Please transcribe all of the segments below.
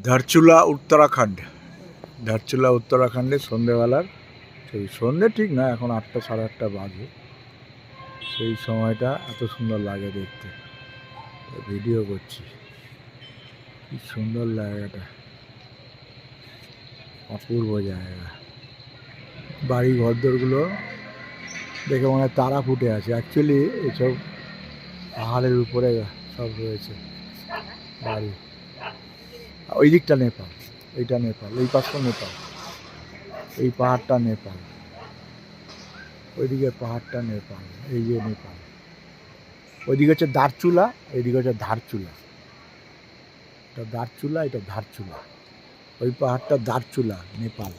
ধারচুলা উত্তরাখণ্ড। ধারচুলা উত্তরাখণ্ডে সন্ধেবেলার, সেই সন্ধে ঠিক না, এখন 8টা সাড়ে 8টা বাজে। সেই সময়টা এত সুন্দর লাগে দেখতে, ভিডিও করছি। কি সুন্দর জায়গাটা, অপূর্ব জায়গা। বাড়ি ঘরদোরগুলো দেখে মনে হয় তারা ফুটে আছে। অ্যাকচুয়ালি এসব পাহাড়ের উপরে সব রয়েছে বাড়ি। ওই দিকটা নেপাল, এইটা নেপাল, এই পাশটা নেপাল, এই পাহাড়টা নেপাল, ওইদিকে পাহাড়টা নেপাল, এই যে নেপাল। ওইদিকে হচ্ছে দারচুলা, এইদিকে হচ্ছে ধারচুলা। এটা দারচুলা, এটা ধারচুলা। ওই পাহাড়টা দারচুলা, নেপাল।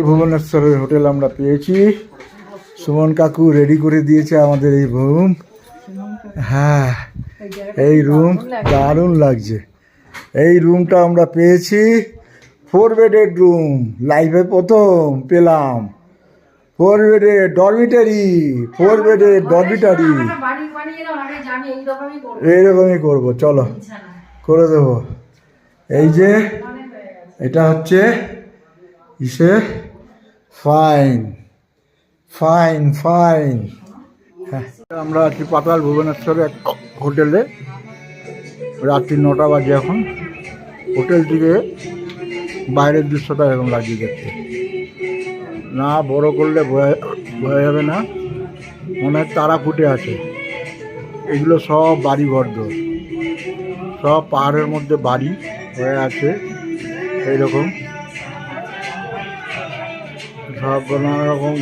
ভুবনেশ্বরের হোটেল আমরা পেয়েছি। সুমন কাকু রেডি করে দিয়েছে আমাদের এই রুম। হ্যাঁ, এই রুম দারুণ লাগছে। এই রুমটা আমরা পেয়েছি, 4 বেডেড রুম। লাইফে প্রথম পেলাম 4 বেডেড ডরমিটারি। 4 বেডেড ডরমিটারি এইরকমই করবো, চলো করে দেবো। এই যে এটা হচ্ছে ইসে ফাইন ফাইন ফাইন। হ্যাঁ, আমরা আছি পাতাল ভুবনেশ্বরে এক হোটেলে। রাত্রি 9টা বাজে এখন। হোটেল থেকে বাইরের দৃশ্যটা এরকম লাগছে দেখতে। না বড় করলে বোঝা যাবে না, মনে হয় তারা ফুটে আছে। এগুলো সব বাড়ি ঘরদোর, সব পাহাড়ের মধ্যে বাড়ি হয়ে আছে এইরকম। সব নানা রকম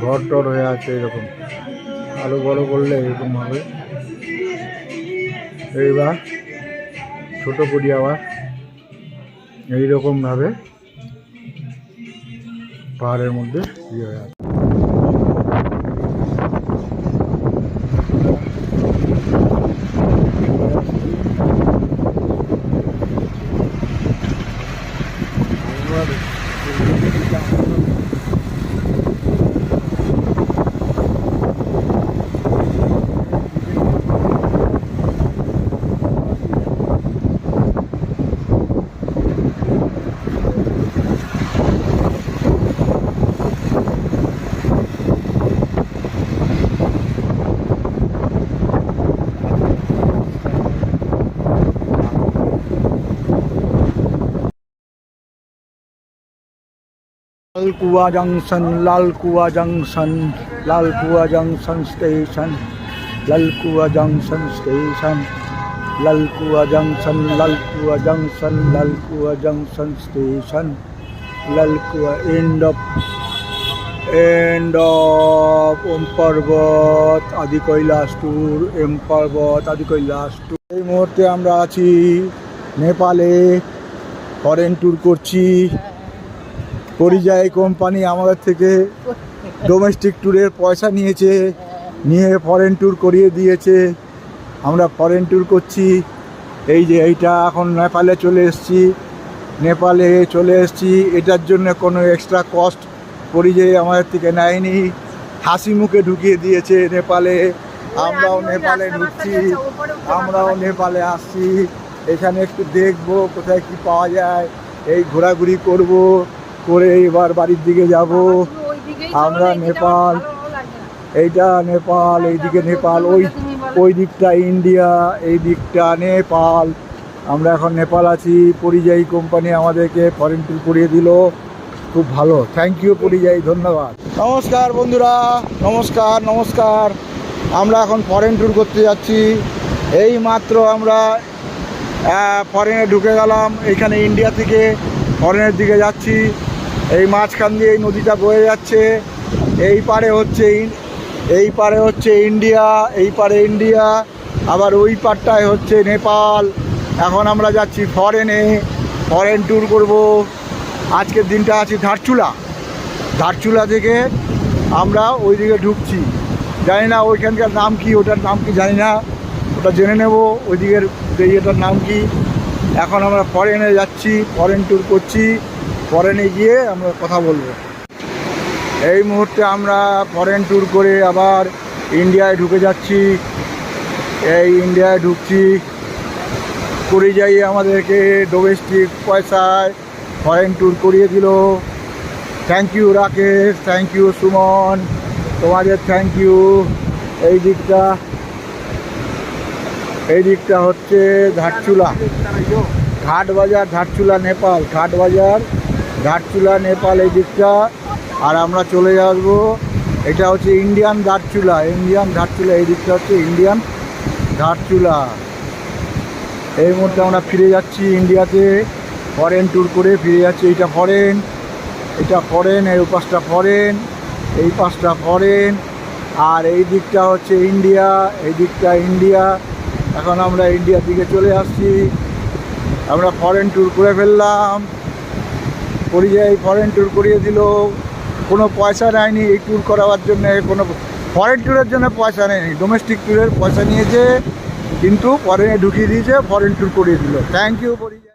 ঘর টর হয়ে আছে এরকম। আরো বড় করলে এরকম হবে। এইবার ছোট করি আবার এইরকম ভাবে পাহাড়ের মধ্যে ইয়ে হয়ে আছে। Lalkuan junction, Lalkuan junction, Lalkuan junction station, Lalkuan junction station, Lalkuan junction, Lalkuan junction, Lalkuan junction station, Lalkuan end of Om Parvat Adi Kailash tour, M পর্বত আদি কৈলাস ট্যুর। এই মুহূর্তে আমরা আছি নেপালে, ফরেন ট্যুর করছি। পরিযায়ী কোম্পানি আমাদের থেকে ডোমেস্টিক ট্যুরের পয়সা নিয়েছে, নিয়ে ফরেন ট্যুর করিয়ে দিয়েছে। আমরা ফরেন ট্যুর করছি। এই যে এইটা এখন নেপালে চলে এসেছি, নেপালে চলে এসেছি। এটার জন্য কোনো এক্সট্রা কস্ট পরিযায়ী আমাদের থেকে নেয়নি, হাসি মুখে ঢুকিয়ে দিয়েছে নেপালে। আমরাও নেপালে ঢুকছি, আমরাও নেপালে আসছি। এখানে একটু দেখবো কোথায় কি পাওয়া যায়, এই ঘোরাঘুরি করব। করে এবার বাড়ির দিকে যাব। আমরা নেপাল, এইটা নেপাল, এইদিকে নেপাল, ওই দিকটা ইন্ডিয়া, এই দিকটা নেপাল। আমরা এখন নেপাল আছি। পরিযায়ী কোম্পানি আমাদেরকে ফরেন ট্যুর করিয়ে দিল, খুব ভালো। থ্যাংক ইউ পরিযায়ী, ধন্যবাদ। নমস্কার বন্ধুরা, নমস্কার নমস্কার। আমরা এখন ফরেন ট্যুর করতে যাচ্ছি। এই মাত্র আমরা ফরেনে ঢুকে গেলাম। এইখানে ইন্ডিয়া থেকে ফরেনের দিকে যাচ্ছি। এই মাঝখান দিয়ে এই নদীটা বয়ে যাচ্ছে। এই পারে হচ্ছে ইন্ডিয়া, এই পারে ইন্ডিয়া, আবার ওই পারটায় হচ্ছে নেপাল। এখন আমরা যাচ্ছি ফরেন ট্যুর করব। আজকের দিনটা আছি ধারচুলা থেকে আমরা ওইদিকে ঢুকছি। জানি না ওইখানকার নাম কি, ওটার নাম কি জানি না, ওটা জেনে নেব ওইদিকের এরিয়াটার নাম কি। এখন আমরা ফরেনে যাচ্ছি, ফরেন ট্যুর করছি। ফরেনে গিয়ে আমরা কথা বলবো। এই মুহূর্তে আমরা ফরেন ট্যুর করে আবার ইন্ডিয়ায় ঢুকে যাচ্ছি। এই ইন্ডিয়ায় ঢুকছি। পরিযায়ী আমাদেরকে ডোমেস্টিক পয়সায় ফরেন ট্যুর করিয়ে দিল। Thank you Rakesh, thank you Suman, তোমাদের থ্যাংক ইউ। এই দিকটা হচ্ছে ধারচুলা, ঘাটবাজার, ধারচুলা নেপাল, ধারচুলা নেপাল এই দিকটা। আর আমরা চলে আসবো, এটা হচ্ছে ইন্ডিয়ান ধারচুলা, এই দিকটা হচ্ছে ইন্ডিয়ান ধারচুলা। এই মুহূর্তে আমরা ফিরে যাচ্ছি ইন্ডিয়াতে, ফরেন ট্যুর করে ফিরে যাচ্ছি। এটা ফরেন, এই পাশটা ফরেন, আর এই দিকটা হচ্ছে ইন্ডিয়া। এখন আমরা ইন্ডিয়ার দিকে চলে আসছি। আমরা ফরেন ট্যুর করে ফেললাম। পরিযায়ী ফরেন ট্যুর করিয়ে দিল। কোনো পয়সা নেয়নি এই ট্যুর করাবার জন্য, কোনো ফরেন ট্যুরের জন্য পয়সা নেয়নি, ডোমেস্টিক ট্যুরের পয়সা নিয়েছে, কিন্তু ফরেনে ঢুকিয়ে দিয়েছে, ফরেন ট্যুর করিয়ে দিল। থ্যাংক ইউ পরিযায়ী।